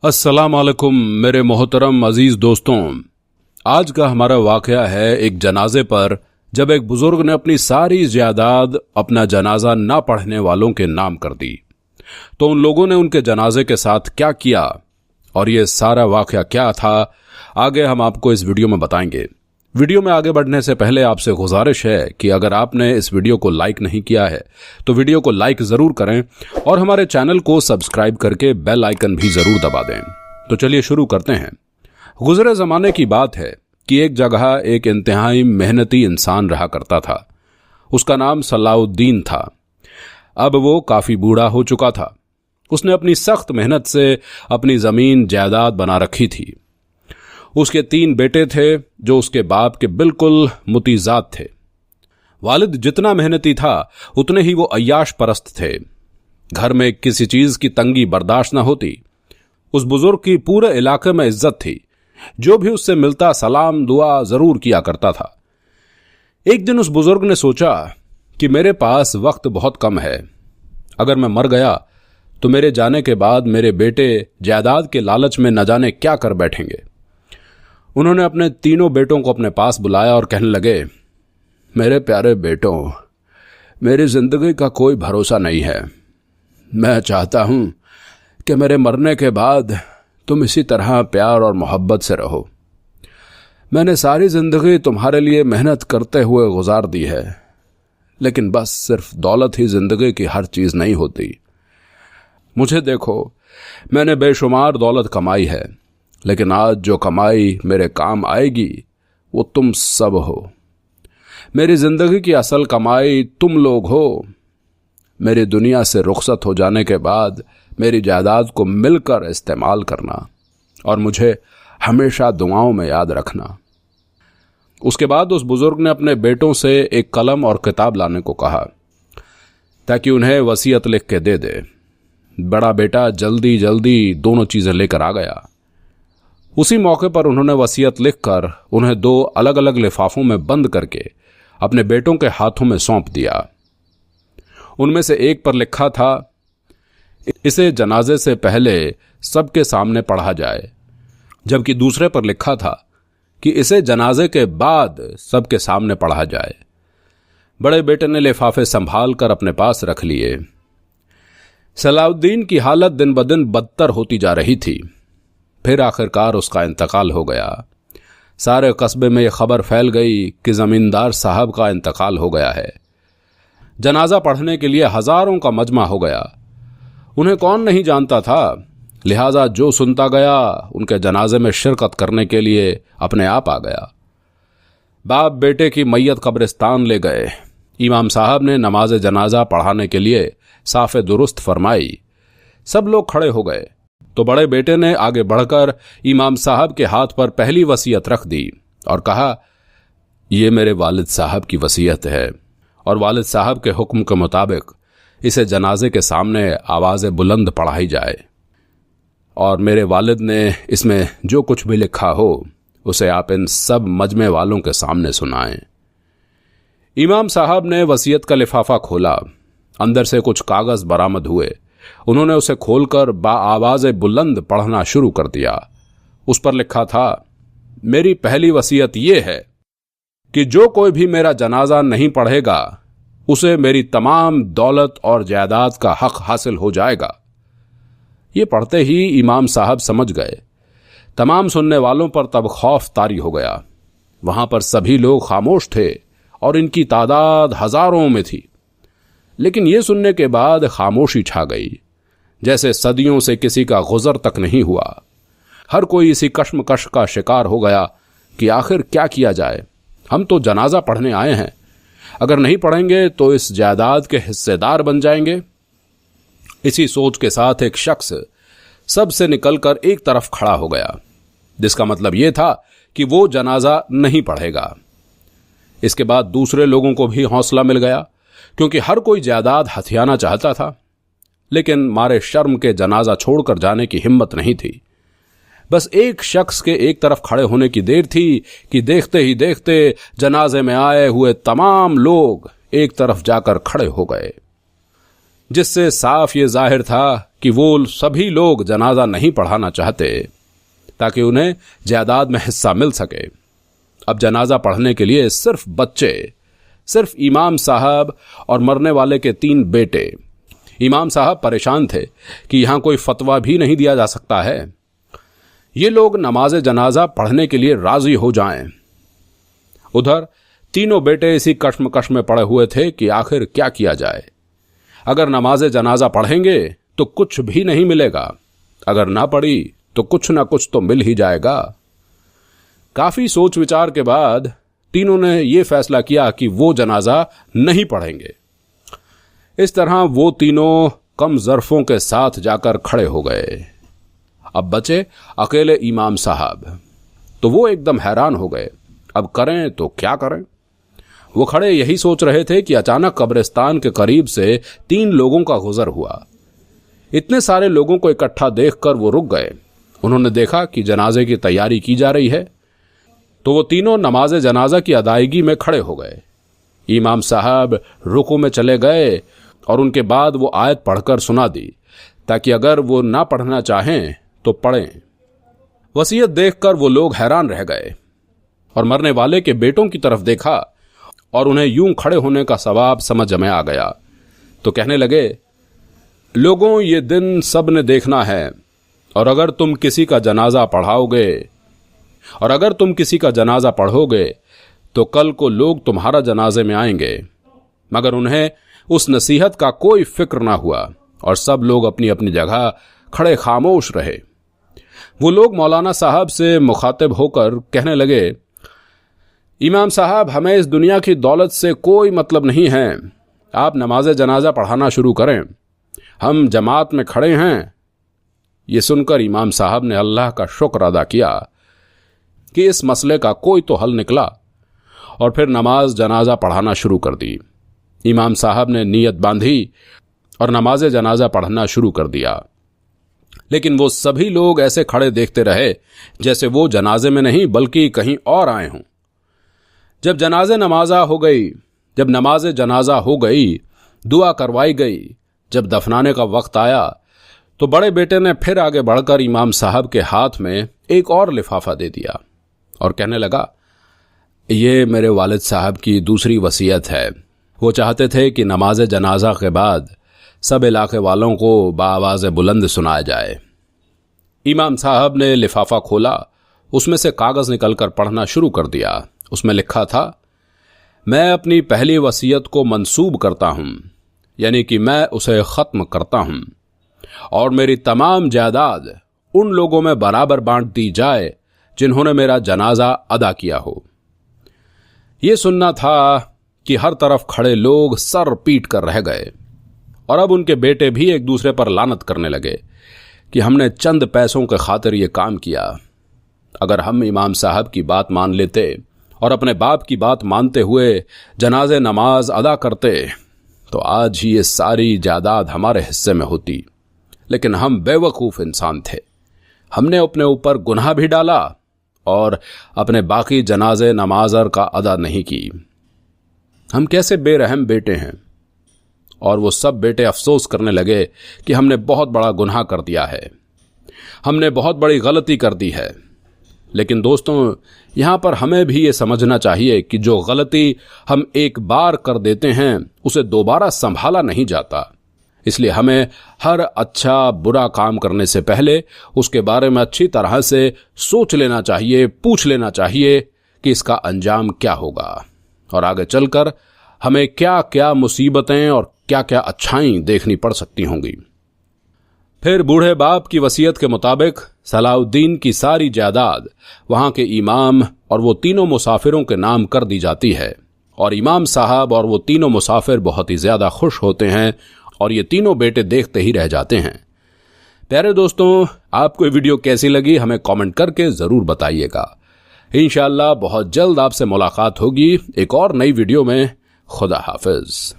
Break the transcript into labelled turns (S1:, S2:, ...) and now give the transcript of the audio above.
S1: अस्सलाम वालेकुम मेरे मोहतरम अजीज दोस्तों। आज का हमारा वाकया है एक जनाजे पर, जब एक बुजुर्ग ने अपनी सारी जायदाद अपना जनाजा ना पढ़ने वालों के नाम कर दी। तो उन लोगों ने उनके जनाजे के साथ क्या किया और ये सारा वाकया क्या था, आगे हम आपको इस वीडियो में बताएंगे। वीडियो में आगे बढ़ने से पहले आपसे गुजारिश है कि अगर आपने इस वीडियो को लाइक नहीं किया है तो वीडियो को लाइक जरूर करें और हमारे चैनल को सब्सक्राइब करके बेल आइकन भी जरूर दबा दें। तो चलिए शुरू करते हैं। गुजरे जमाने की बात है कि एक जगह एक इंतहाई मेहनती इंसान रहा करता था। उसका नाम सलाउद्दीन था। अब वो काफी बूढ़ा हो चुका था। उसने अपनी सख्त मेहनत से अपनी जमीन जायदाद बना रखी थी। उसके 3 बेटे थे जो उसके बाप के बिल्कुल मुतीजात थे। वालिद जितना मेहनती था उतने ही वो अय्याश परस्त थे। घर में किसी चीज की तंगी बर्दाश्त न होती। उस बुजुर्ग की पूरे इलाके में इज्जत थी। जो भी उससे मिलता सलाम दुआ जरूर किया करता था। एक दिन उस बुजुर्ग ने सोचा कि मेरे पास वक्त बहुत कम है। अगर मैं मर गया तो मेरे जाने के बाद मेरे बेटे जायदाद के लालच में न जाने क्या कर बैठेंगे। उन्होंने अपने 3 बेटों को अपने पास बुलाया और कहने लगे, मेरे प्यारे बेटों, मेरी जिंदगी का कोई भरोसा नहीं है। मैं चाहता हूं कि मेरे मरने के बाद तुम इसी तरह प्यार और मोहब्बत से रहो। मैंने सारी जिंदगी तुम्हारे लिए मेहनत करते हुए गुजार दी है, लेकिन बस सिर्फ दौलत ही जिंदगी की हर चीज नहीं होती। मुझे देखो, मैंने बेशुमार दौलत कमाई है, लेकिन आज जो कमाई मेरे काम आएगी वो तुम सब हो। मेरी जिंदगी की असल कमाई तुम लोग हो। मेरी दुनिया से रुखसत हो जाने के बाद मेरी जायदाद को मिलकर इस्तेमाल करना और मुझे हमेशा दुआओं में याद रखना। उसके बाद उस बुजुर्ग ने अपने बेटों से एक कलम और किताब लाने को कहा ताकि उन्हें वसीयत लिख के दे दे। बड़ा बेटा जल्दी जल्दी दोनों चीजें लेकर आ गया। उसी मौके पर उन्होंने वसीयत लिखकर उन्हें 2 अलग अलग लिफाफों में बंद करके अपने बेटों के हाथों में सौंप दिया। उनमें से एक पर लिखा था, इसे जनाजे से पहले सबके सामने पढ़ा जाए, जबकि दूसरे पर लिखा था कि इसे जनाजे के बाद सबके सामने पढ़ा जाए। बड़े बेटे ने लिफाफे संभाल कर अपने पास रख लिए। सलाउद्दीन की हालत दिन ब दिन बदतर होती जा रही थी। फिर आखिरकार उसका इंतकाल हो गया। सारे कस्बे में यह खबर फैल गई कि जमींदार साहब का इंतकाल हो गया है। जनाजा पढ़ने के लिए हजारों का मजमा हो गया। उन्हें कौन नहीं जानता था, लिहाजा जो सुनता गया उनके जनाजे में शिरकत करने के लिए अपने आप आ गया। बाप बेटे की मैयत कब्रिस्तान ले गए। इमाम साहब ने नमाज जनाजा पढ़ाने के लिए साफे दुरुस्त फरमाई। सब लोग खड़े हो गए तो बड़े बेटे ने आगे बढ़कर इमाम साहब के हाथ पर पहली वसीयत रख दी और कहा, यह मेरे वालिद साहब की वसीयत है और वालिद साहब के हुक्म के मुताबिक इसे जनाजे के सामने आवाज़ बुलंद पढ़ाई जाए और मेरे वालिद ने इसमें जो कुछ भी लिखा हो उसे आप इन सब मजमे वालों के सामने सुनाएं। इमाम साहब ने वसीयत का लिफाफा खोला। अंदर से कुछ कागज बरामद हुए। उन्होंने उसे खोलकर बाआवाज़ बुलंद पढ़ना शुरू कर दिया। उस पर लिखा था, मेरी पहली वसीयत यह है कि जो कोई भी मेरा जनाजा नहीं पढ़ेगा उसे मेरी तमाम दौलत और जायदाद का हक हासिल हो जाएगा। ये पढ़ते ही इमाम साहब समझ गए। तमाम सुनने वालों पर तब खौफ तारी हो गया। वहां पर सभी लोग खामोश थे और इनकी तादाद हजारों में थी। लेकिन यह सुनने के बाद खामोशी छा गई, जैसे सदियों से किसी का गुजर तक नहीं हुआ। हर कोई इसी कश्मकश का शिकार हो गया कि आखिर क्या किया जाए। हम तो जनाजा पढ़ने आए हैं, अगर नहीं पढ़ेंगे तो इस जायदाद के हिस्सेदार बन जाएंगे। इसी सोच के साथ एक शख्स सबसे निकलकर एक तरफ खड़ा हो गया, जिसका मतलब यह था कि वो जनाजा नहीं पढ़ेगा। इसके बाद दूसरे लोगों को भी हौसला मिल गया, क्योंकि हर कोई जायदाद हथियाना चाहता था, लेकिन मारे शर्म के जनाजा छोड़कर जाने की हिम्मत नहीं थी। बस एक शख्स के एक तरफ खड़े होने की देर थी कि देखते ही देखते जनाजे में आए हुए तमाम लोग एक तरफ जाकर खड़े हो गए, जिससे साफ ये जाहिर था कि वो सभी लोग जनाजा नहीं पढ़ाना चाहते ताकि उन्हें जायदाद में हिस्सा मिल सके। अब जनाजा पढ़ने के लिए सिर्फ बच्चे, सिर्फ इमाम साहब और मरने वाले के 3 बेटे। इमाम साहब परेशान थे कि यहां कोई फतवा भी नहीं दिया जा सकता है। ये लोग नमाज जनाजा पढ़ने के लिए राजी हो जाएं। उधर तीनों बेटे इसी कश्मकश में पड़े हुए थे कि आखिर क्या किया जाए। अगर नमाज जनाजा पढ़ेंगे तो कुछ भी नहीं मिलेगा, अगर ना पढ़ी तो कुछ ना कुछ तो मिल ही जाएगा। काफी सोच विचार के बाद तीनों ने यह फैसला किया कि वो जनाजा नहीं पढ़ेंगे। इस तरह वो तीनों कम ज़र्फों के साथ जाकर खड़े हो गए। अब बचे अकेले इमाम साहब, तो वो एकदम हैरान हो गए। अब करें तो क्या करें। वो खड़े यही सोच रहे थे कि अचानक कब्रिस्तान के करीब से 3 लोगों का गुजर हुआ। इतने सारे लोगों को इकट्ठा देखकर वो रुक गए। उन्होंने देखा कि जनाजे की तैयारी की जा रही है, तो वो तीनों नमाज जनाजा की अदायगी में खड़े हो गए। इमाम साहब रुकू में चले गए और उनके बाद वो आयत पढ़कर सुना दी ताकि अगर वो ना पढ़ना चाहें तो पढ़ें। वसीयत देखकर वो लोग हैरान रह गए और मरने वाले के बेटों की तरफ देखा और उन्हें यूं खड़े होने का सवाब समझ में आ गया। तो कहने लगे, लोगों, ये दिन सब ने देखना है, और अगर तुम किसी का जनाजा पढ़ोगे तो कल को लोग तुम्हारा जनाजे में आएंगे। मगर उन्हें उस नसीहत का कोई फिक्र ना हुआ और सब लोग अपनी अपनी जगह खड़े खामोश रहे। वो लोग मौलाना साहब से मुखातिब होकर कहने लगे, इमाम साहब, हमें इस दुनिया की दौलत से कोई मतलब नहीं है। आप नमाज जनाजा पढ़ाना शुरू करें, हम जमात में खड़े हैं। ये सुनकर इमाम साहब ने अल्लाह का शुक्र अदा किया कि इस मसले का कोई तो हल निकला और फिर नमाज जनाजा पढ़ाना शुरू कर दी। इमाम साहब ने नीयत बांधी और नमाज जनाजा पढ़ना शुरू कर दिया। लेकिन वो सभी लोग ऐसे खड़े देखते रहे जैसे वो जनाजे में नहीं बल्कि कहीं और आए हों। जब नमाज जनाजा हो गई, दुआ करवाई गई, जब दफनाने का वक्त आया तो बड़े बेटे ने फिर आगे बढ़कर इमाम साहब के हाथ में एक और लिफाफा दे दिया और कहने लगा, ये मेरे वालिद साहब की दूसरी वसीयत है। वो चाहते थे कि नमाज जनाजा के बाद सब इलाके वालों को बाआवाज़ बुलंद सुनाया जाए। इमाम साहब ने लिफाफा खोला, उसमें से कागज निकलकर पढ़ना शुरू कर दिया। उसमें लिखा था, मैं अपनी पहली वसीयत को मंसूब करता हूं, यानी कि मैं उसे खत्म करता हूं, और मेरी तमाम जायदाद उन लोगों में बराबर बांट दी जाए जिन्होंने मेरा जनाजा अदा किया हो। यह सुनना था कि हर तरफ खड़े लोग सर पीट कर रह गए और अब उनके बेटे भी एक दूसरे पर लानत करने लगे कि हमने चंद पैसों के खातिर ये काम किया। अगर हम इमाम साहब की बात मान लेते और अपने बाप की बात मानते हुए जनाजे नमाज अदा करते तो आज ही ये सारी जायदाद हमारे हिस्से में होती। लेकिन हम बेवकूफ़ इंसान थे, हमने अपने ऊपर गुनाह भी डाला और अपने बाकी जनाजे नमाज़र का अदा नहीं की। हम कैसे बेरहम बेटे हैं। और वो सब बेटे अफसोस करने लगे कि हमने बहुत बड़ा गुनाह कर दिया है, हमने बहुत बड़ी गलती कर दी है। लेकिन दोस्तों, यहाँ पर हमें भी ये समझना चाहिए कि जो गलती हम एक बार कर देते हैं उसे दोबारा संभाला नहीं जाता। इसलिए हमें हर अच्छा बुरा काम करने से पहले उसके बारे में अच्छी तरह से सोच लेना चाहिए, पूछ लेना चाहिए कि इसका अंजाम क्या होगा और आगे चलकर हमें क्या क्या मुसीबतें और क्या क्या अच्छाई देखनी पड़ सकती होंगी। फिर बूढ़े बाप की वसीयत के मुताबिक सलाउद्दीन की सारी जायदाद वहां के इमाम और वो तीनों मुसाफिरों के नाम कर दी जाती है और इमाम साहब और वो तीनों मुसाफिर बहुत ही ज्यादा खुश होते हैं और ये तीनों बेटे देखते ही रह जाते हैं। प्यारे दोस्तों, आपको ये वीडियो कैसी लगी हमें कमेंट करके जरूर बताइएगा। इंशाअल्लाह बहुत जल्द आपसे मुलाकात होगी एक और नई वीडियो में। खुदा हाफिज।